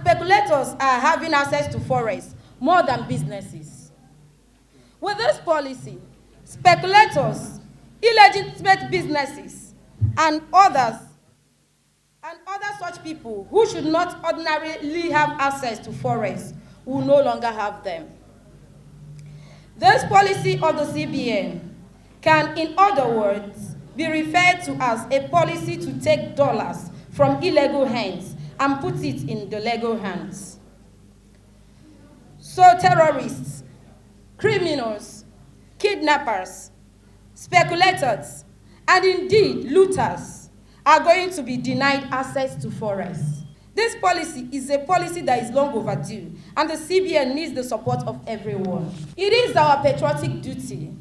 speculators are having access to forests more than businesses. With this policy, speculators, illegitimate businesses, and other such people who should not ordinarily have access to forests will no longer have them. This policy of the CBN can, in other words, be referred to as a policy to take dollars from illegal hands and put it in the legal hands. So terrorists, criminals, kidnappers, speculators, and indeed looters are going to be denied access to forests. This policy is a policy that is long overdue, and the CBN needs the support of everyone. It is our patriotic duty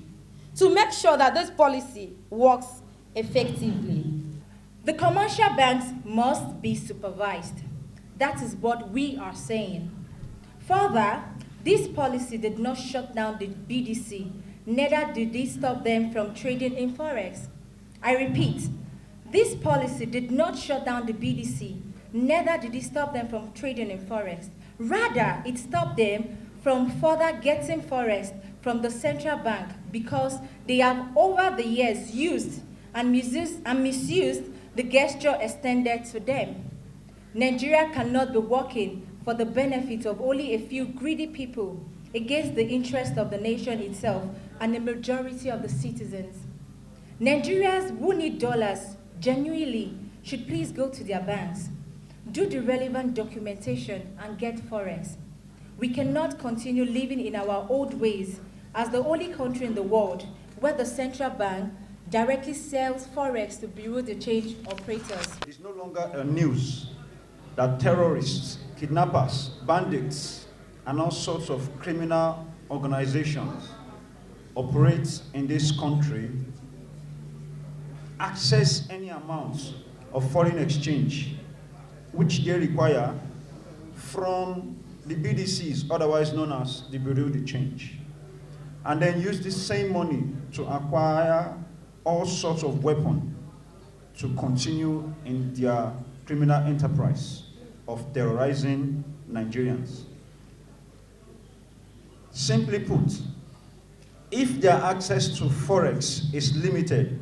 to make sure that this policy works effectively. The commercial banks must be supervised. That is what we are saying. Further, this policy did not shut down the BDC, neither did it stop them from trading in forex. I repeat, this policy did not shut down the BDC, neither did it stop them from trading in forex. Rather, it stopped them from further getting forex from the central bank because they have over the years used and misused the gesture extended to them. Nigeria cannot be working for the benefit of only a few greedy people against the interest of the nation itself and the majority of the citizens. Nigerians who need dollars genuinely should please go to their banks, do the relevant documentation, and get forex. We cannot continue living in our old ways as the only country in the world where the central bank directly sells forex to bureau de change operators. It's no longer a news that terrorists, kidnappers, bandits, and all sorts of criminal organizations operate in this country, access any amount of foreign exchange which they require from the BDCs, otherwise known as the Bureau de Change, and then use this same money to acquire all sorts of weapons to continue in their criminal enterprise of terrorizing Nigerians. Simply put, if their access to forex is limited,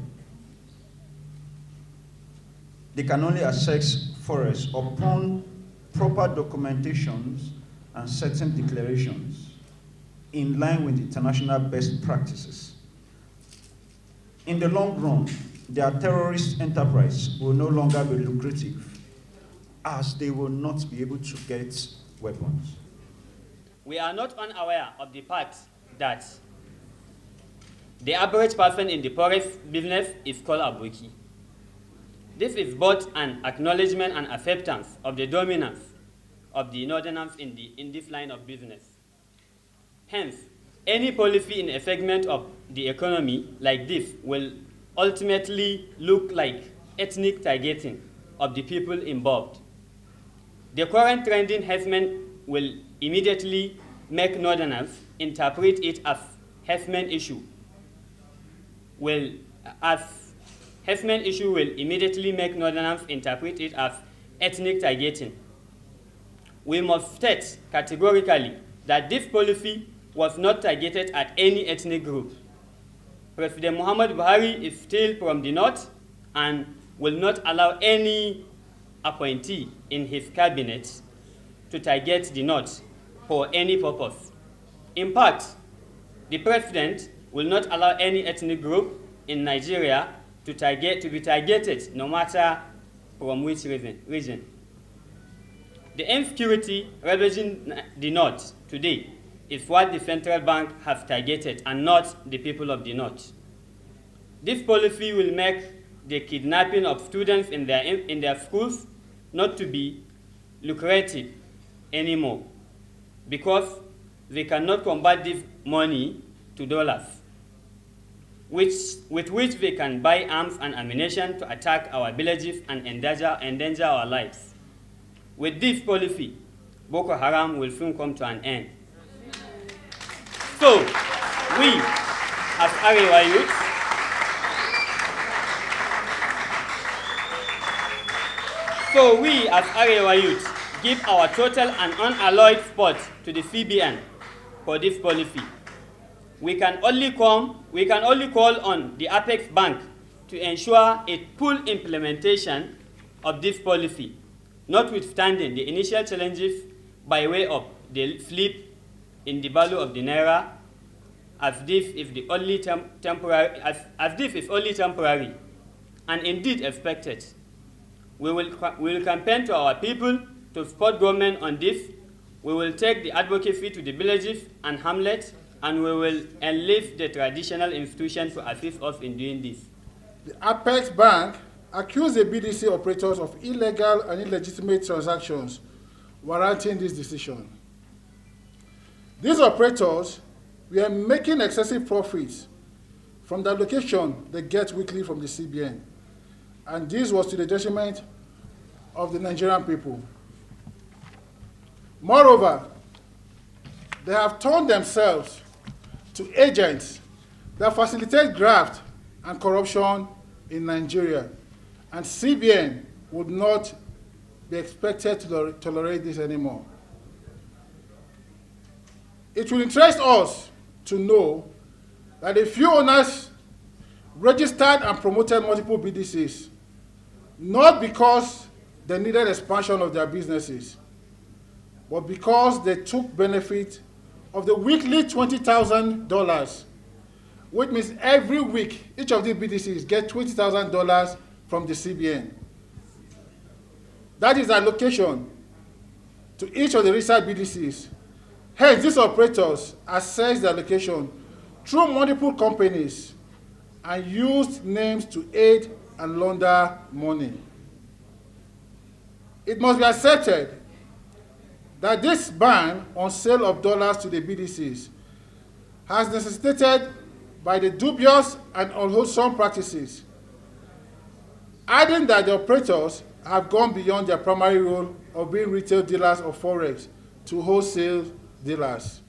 they can only access forex upon proper documentations and certain declarations in line with international best practices. In the long run, their terrorist enterprise will no longer be lucrative as they will not be able to get weapons. We are not unaware of the fact that the average person in the forest business is called a bookie. This is both an acknowledgement and acceptance of the dominance of the northerners in this line of business. Hence, any policy in a segment of the economy like this will ultimately look like ethnic targeting of the people involved. The current trending herdsmen will immediately make northerners interpret it as herdsmen issue. Herdsmen issue will immediately make northerners interpret it as ethnic targeting. We must state categorically that this policy was not targeted at any ethnic group. President Muhammad Buhari is still from the north and will not allow any appointee in his cabinet to target the north for any purpose. In fact, the president will not allow any ethnic group in Nigeria to be targeted, no matter from which region. The insecurity ravaging the north today is what the central bank has targeted and not the people of the north. This policy will make the kidnapping of students in their schools not to be lucrative anymore because they cannot convert this money to dollars, with which they can buy arms and ammunition to attack our villages and endanger our lives. With this policy, Boko Haram will soon come to an end. So, we, as Arewa youth, give our total and unalloyed support to the CBN for this policy. We can only call on the Apex Bank to ensure a full implementation of this policy, notwithstanding the initial challenges by way of the slip in the value of the naira, as this is only temporary, and indeed expected. We will campaign to our people to support government on this. We will take the advocacy to the villages and hamlets, and we will enlist the traditional institutions to assist us in doing this. The Apex Bank accused the BDC operators of illegal and illegitimate transactions, warranting this decision. These operators were making excessive profits from the allocation they get weekly from the CBN, and this was to the detriment of the Nigerian people. Moreover, they have turned themselves to agents that facilitate graft and corruption in Nigeria, and CBN would not be expected to tolerate this anymore. It will interest us to know that a few owners registered and promoted multiple BDCs, not because they needed expansion of their businesses, but because they took benefit of the weekly $20,000, which means every week each of these BDCs get $20,000 from the CBN. That is allocation to each of the research BDCs. Hence, these operators assess the allocation through multiple companies and used names to aid and launder money. It must be accepted that this ban on sale of dollars to the BDCs has necessitated by the dubious and unwholesome practices, adding that the operators have gone beyond their primary role of being retail dealers of forex to wholesale dealers.